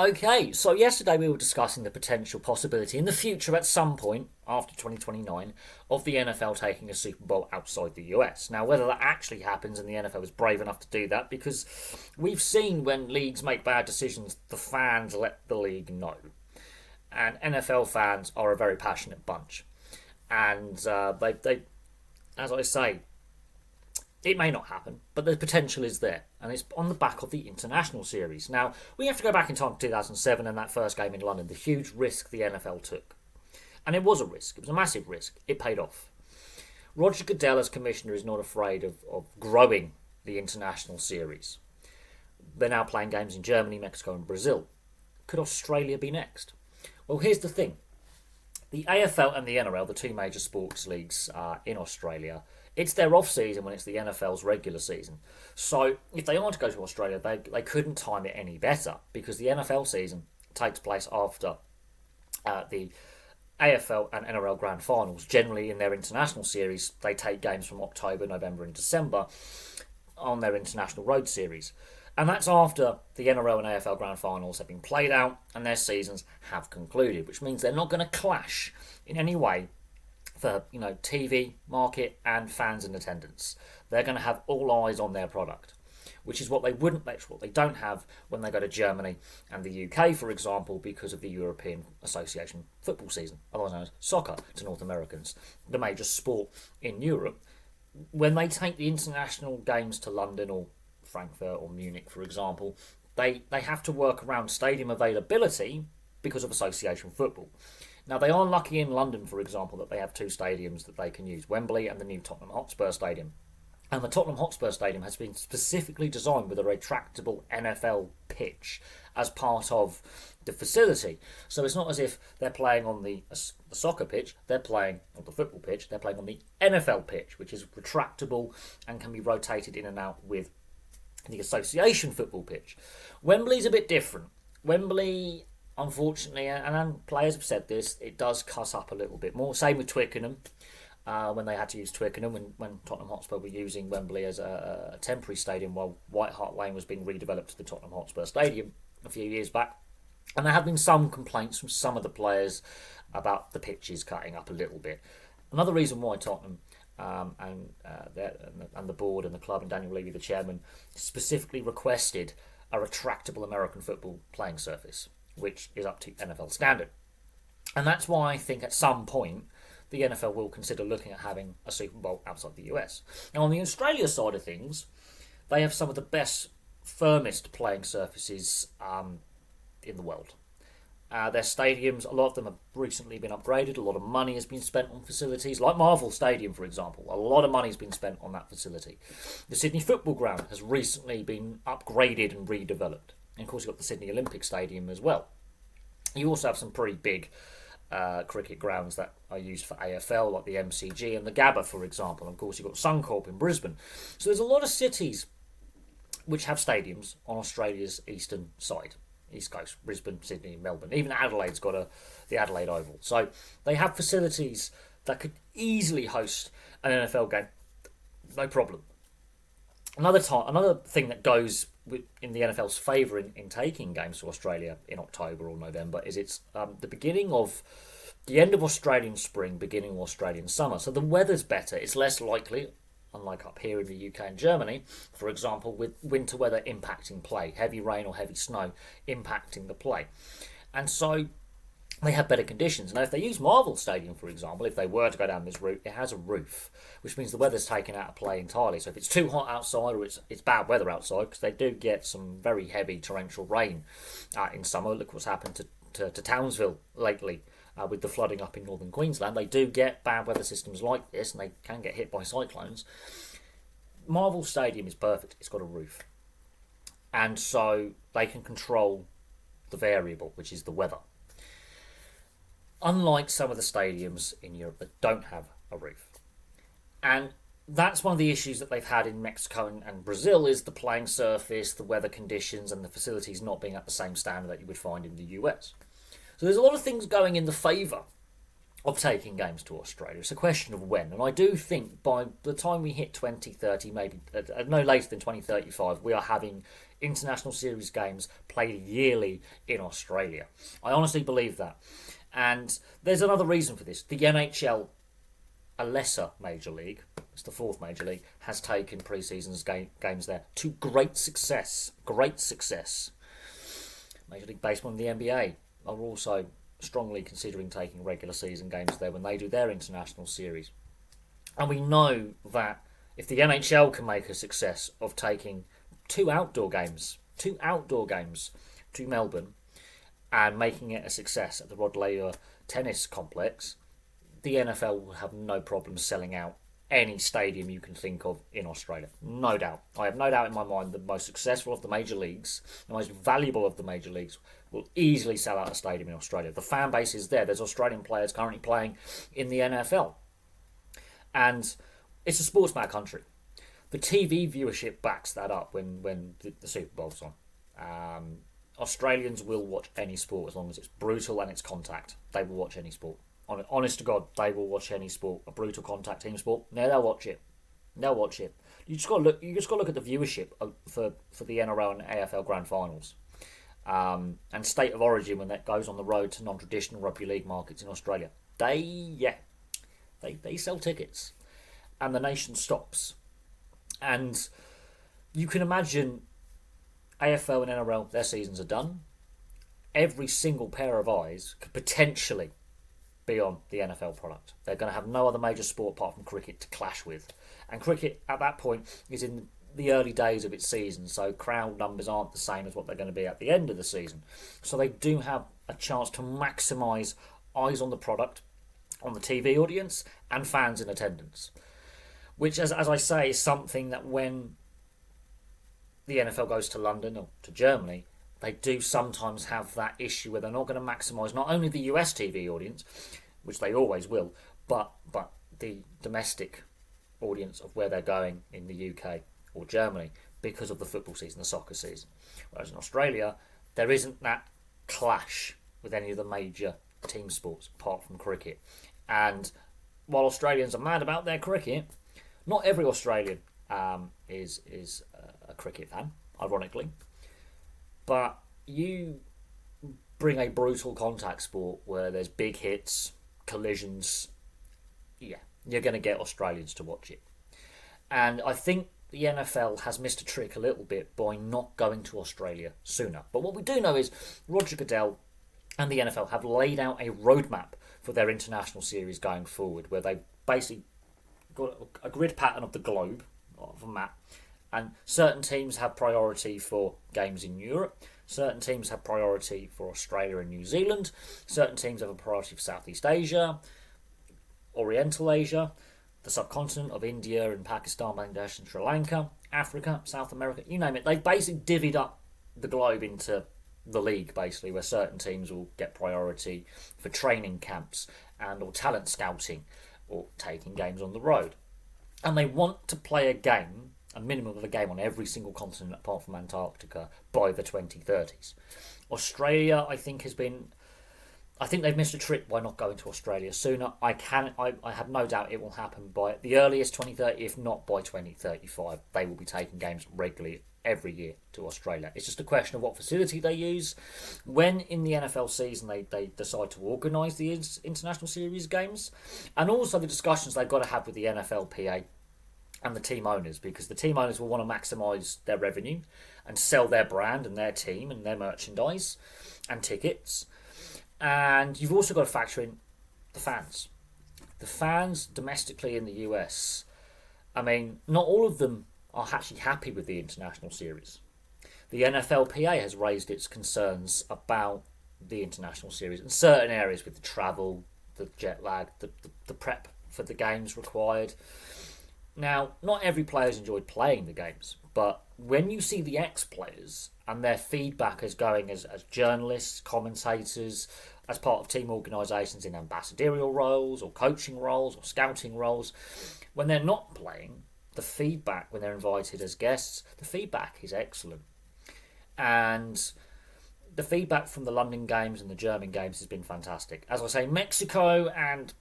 Okay, so yesterday we were discussing the potential possibility in the future at some point after 2029 of the NFL taking a Super Bowl outside the US. Now, whether that actually happens and the NFL is brave enough to do that, because we've seen when leagues make bad decisions, the fans let the league know. And NFL fans are a very passionate bunch. And as I say, it may not happen, but the potential is there, and it's on the back of the International Series. Now, we have to go back in time to 2007 and that first game in London, the huge risk the NFL took. And it was a risk, it was a massive risk, it paid off. Roger Goodell, as commissioner, is not afraid of growing the International Series. They're now playing games in Germany, Mexico, and Brazil. Could Australia be next? Well, here's the thing. The AFL and the NRL, the two major sports leagues in Australia, it's their off-season when it's the NFL's regular season. So if they are to go to Australia, they couldn't time it any better, because the NFL season takes place after the AFL and NRL Grand Finals. Generally, in their international series, they take games from October, November and December on their international road series. And that's after the NRL and AFL Grand Finals have been played out and their seasons have concluded, which means they're not going to clash in any way for TV market and fans in attendance. They're going to have all eyes on their product, which is what they don't have when they go to Germany and the UK, for example, because of the European Association football season, otherwise known as soccer to North Americans, the major sport in Europe. When they take the international games to London or Frankfurt or Munich, for example, they have to work around stadium availability because of association football. Now, they are lucky in London, for example, that they have two stadiums that they can use, Wembley and the new Tottenham Hotspur Stadium. And the Tottenham Hotspur Stadium has been specifically designed with a retractable NFL pitch as part of the facility. So it's not as if they're playing on the soccer pitch, they're playing on the football pitch, they're playing on the NFL pitch, which is retractable and can be rotated in and out with the association football pitch. Wembley's a bit different. Wembley, unfortunately, and players have said this, it does cuss up a little bit more. Same with Twickenham, when they had to use Twickenham, when Tottenham Hotspur were using Wembley as a temporary stadium while White Hart Lane was being redeveloped to the Tottenham Hotspur Stadium a few years back. And there have been some complaints from some of the players about the pitches cutting up a little bit. Another reason why Tottenham and the board and the club and Daniel Levy, the chairman, specifically requested a retractable American football playing surface, which is up to NFL standard. And that's why I think at some point the NFL will consider looking at having a Super Bowl outside the US. Now, on the Australia side of things, they have some of the best, firmest playing surfaces in the world. Their stadiums, a lot of them have recently been upgraded. A lot of money has been spent on facilities, like Marvel Stadium, for example. A lot of money has been spent on that facility. The Sydney Football Ground has recently been upgraded and redeveloped. And of course, you've got the Sydney Olympic Stadium as well. You also have some pretty big cricket grounds that are used for AFL, like the MCG and the Gabba, for example. And of course, you've got Suncorp in Brisbane. So there's a lot of cities which have stadiums on Australia's eastern side. East Coast, Brisbane, Sydney, Melbourne. Even Adelaide's got the Adelaide Oval. So they have facilities that could easily host an NFL game, no problem. Another thing that goes in the NFL's favour in taking games to Australia in October or November is it's the end of Australian spring, beginning of Australian summer. So the weather's better. It's less likely, unlike up here in the UK and Germany, for example, with winter weather impacting play, heavy rain or heavy snow impacting the play. And so they have better conditions. Now, if they use Marvel Stadium, for example, if they were to go down this route, it has a roof, which means the weather's taken out of play entirely. So if it's too hot outside or it's bad weather outside, because they do get some very heavy torrential rain in summer. Look what's happened to Townsville lately. With the flooding up in northern Queensland, they do get bad weather systems like this, and they can get hit by cyclones. Marvel Stadium is perfect. It's got a roof. And so they can control the variable, which is the weather. Unlike some of the stadiums in Europe that don't have a roof. And that's one of the issues that they've had in Mexico and Brazil, is the playing surface, the weather conditions, and the facilities not being at the same standard that you would find in the US. So there's a lot of things going in the favour of taking games to Australia. It's a question of when, and I do think by the time we hit 2030, maybe no later than 2035, we are having international series games played yearly in Australia. I honestly believe that. And there's another reason for this. The NHL, a lesser major league, it's the fourth major league, has taken pre-season games there to great success. Great success. Major League Baseball and the NBA are also strongly considering taking regular season games there when they do their international series. And we know that if the NHL can make a success of taking two outdoor games to Melbourne and making it a success at the Rod Laver Tennis Complex, the NFL will have no problem selling out any stadium you can think of in Australia. No doubt. I have no doubt in my mind the most successful of the major leagues, the most valuable of the major leagues, will easily sell out a stadium in Australia. The fan base is there. There's Australian players currently playing in the NFL. And it's a sports-mad country. The TV viewership backs that up when the Super Bowl's on. Australians will watch any sport as long as it's brutal and it's contact. They will watch any sport. Honest to God, they will watch any sport. A brutal contact team sport, no, they'll watch it. They'll watch it. You just got to look. You just got to look at the viewership for the NRL and AFL Grand Finals, and State of Origin when that goes on the road to non-traditional rugby league markets in Australia. They sell tickets, and the nation stops. And you can imagine AFL and NRL, their seasons are done. Every single pair of eyes could potentially be on the NFL product. They're going to have no other major sport apart from cricket to clash with. And cricket at that point is in the early days of its season, so crowd numbers aren't the same as what they're going to be at the end of the season. So they do have a chance to maximise eyes on the product, on the TV audience, and fans in attendance. Which, as I say, is something that when the NFL goes to London or to Germany, they do sometimes have that issue where they're not going to maximise not only the US TV audience, which they always will, but the domestic audience of where they're going in the UK or Germany because of the football season, the soccer season. Whereas in Australia, there isn't that clash with any of the major team sports apart from cricket. And while Australians are mad about their cricket, not every Australian is a cricket fan, ironically. But you bring a brutal contact sport where there's big hits, collisions, yeah, you're going to get Australians to watch it. And I think the NFL has missed a trick a little bit by not going to Australia sooner. But what we do know is Roger Goodell and the NFL have laid out a roadmap for their international series going forward, where they basically got a grid pattern of the globe, of a map, and certain teams have priority for games in Europe, certain teams have priority for Australia and New Zealand, certain teams have a priority for Southeast Asia, Oriental Asia, the subcontinent of India and Pakistan, Bangladesh and Sri Lanka, Africa, South America, you name it. They've basically divvied up the globe into the league, basically, where certain teams will get priority for training camps and or talent scouting or taking games on the road. And they want to play a game, a minimum of a game on every single continent apart from Antarctica by the 2030s. Australia, I think they've missed a trick by not going to Australia sooner. I have no doubt it will happen by the earliest 2030, if not by 2035. They will be taking games regularly every year to Australia. It's just a question of what facility they use. When in the NFL season they decide to organise the international series games, and also the discussions they've got to have with the NFLPA and the team owners, because the team owners will want to maximise their revenue and sell their brand and their team and their merchandise and tickets. And you've also got to factor in the fans. The fans domestically in the US, I mean, not all of them are actually happy with the international series. The NFLPA has raised its concerns about the international series in certain areas with the travel, the jet lag, the prep for the games required. Now, not every player's enjoyed playing the games, but when you see the ex-players and their feedback as going as journalists, commentators, as part of team organisations in ambassadorial roles or coaching roles or scouting roles, when they're not playing, the feedback when they're invited as guests, the feedback is excellent. And the feedback from the London games and the German games has been fantastic. As I say, Mexico and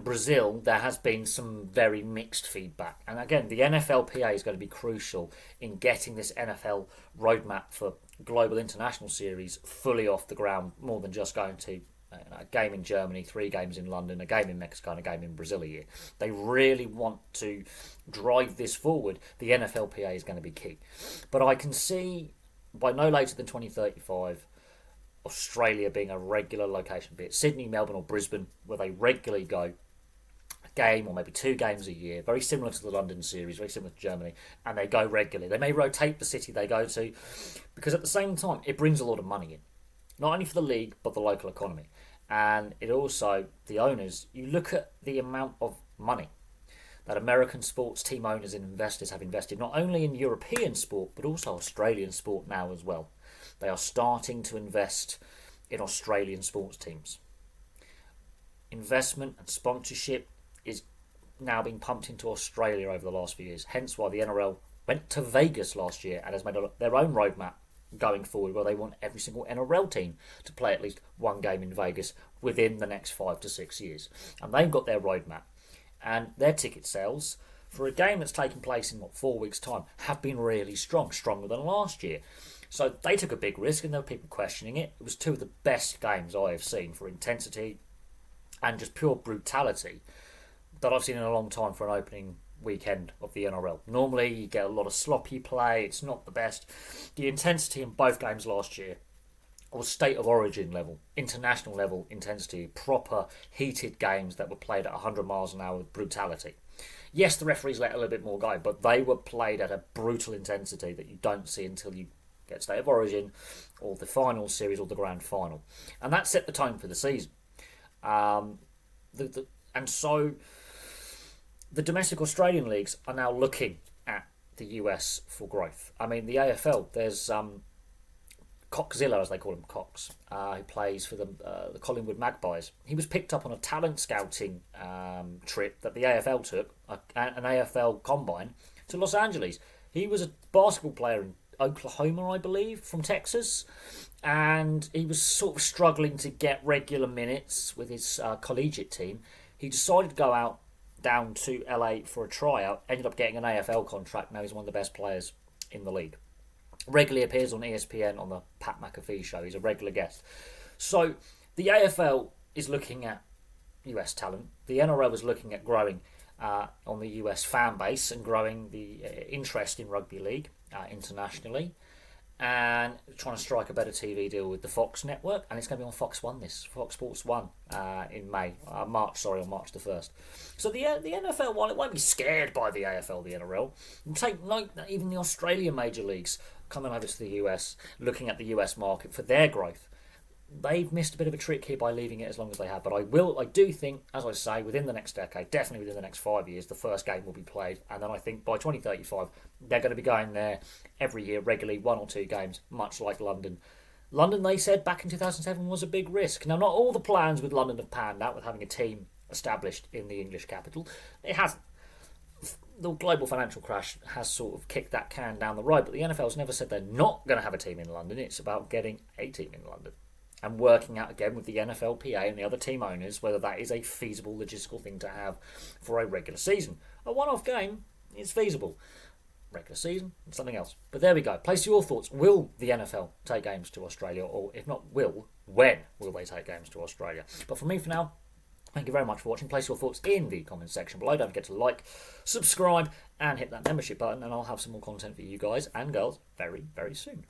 Brazil, there has been some very mixed feedback. And again, the NFLPA is going to be crucial in getting this NFL roadmap for Global International Series fully off the ground, more than just going to a game in Germany, 3 games in London, a game in Mexico, and a game in Brazil a year. They really want to drive this forward. The NFLPA is going to be key. But I can see by no later than 2035, Australia being a regular location, be it Sydney, Melbourne or Brisbane, where they regularly go a game or maybe 2 games a year, very similar to the London series, very similar to Germany, and they go regularly. They may rotate the city they go to, because at the same time, it brings a lot of money in, not only for the league, but the local economy. And it also, the owners, you look at the amount of money that American sports team owners and investors have invested, not only in European sport, but also Australian sport now as well. They are starting to invest in Australian sports teams. Investment and sponsorship is now being pumped into Australia over the last few years. Hence why the NRL went to Vegas last year and has made their own roadmap going forward, where they want every single NRL team to play at least 1 game in Vegas within the next 5 to 6 years. And they've got their roadmap. And their ticket sales for a game that's taking place in 4 weeks' time have been really strong, stronger than last year. So they took a big risk, and there were people questioning it. It was 2 of the best games I have seen for intensity and just pure brutality that I've seen in a long time for an opening weekend of the NRL. Normally you get a lot of sloppy play, it's not the best. The intensity in both games last year was state of origin level, international level intensity, proper heated games that were played at 100 miles an hour with brutality. Yes, the referees let a little bit more go, but they were played at a brutal intensity that you don't see until you get state of origin or the final series or the grand final. And that set the tone for the season. And so the domestic Australian leagues are now looking at the US for growth. I mean, the AFL, there's Coxzilla, as they call him, Cox, who plays for the Collingwood Magpies. He was picked up on a talent scouting trip that the AFL took, an AFL combine, to Los Angeles. He was a basketball player in Oklahoma, I believe, from Texas, and he was sort of struggling to get regular minutes with his collegiate team. He decided to go out down to LA for a tryout, ended up getting an AFL contract. Now he's one of the best players in the league. Regularly appears on ESPN on the Pat McAfee show. He's a regular guest. So the AFL is looking at US talent. The NRL is looking at growing on the US fan base and growing the interest in rugby league internationally, and trying to strike a better TV deal with the Fox network, and it's going to be on Fox Sports 1 in March the 1st. So the NFL, while it won't be scared by the AFL, the NRL, take note that even the Australian major leagues coming over to the US, looking at the US market for their growth, they've missed a bit of a trick here by leaving it as long as they have. But I do think, as I say, within the next decade, definitely within the next 5 years, the first game will be played. And then I think by 2035, they're going to be going there every year, regularly, 1 or 2 games, much like London. London, they said, back in 2007 was a big risk. Now, not all the plans with London have panned out with having a team established in the English capital. It hasn't. The global financial crash has sort of kicked that can down the road, but the NFL's never said they're not going to have a team in London. It's about getting a team in London and working out again with the NFLPA and the other team owners whether that is a feasible logistical thing to have for a regular season. A one-off game is feasible. Regular season, it's something else. But there we go. Place your thoughts. Will the NFL take games to Australia? Or if not when will they take games to Australia? But for me, for now, thank you very much for watching. Place your thoughts in the comments section below. Don't forget to like, subscribe, and hit that membership button, and I'll have some more content for you guys and girls very, very soon.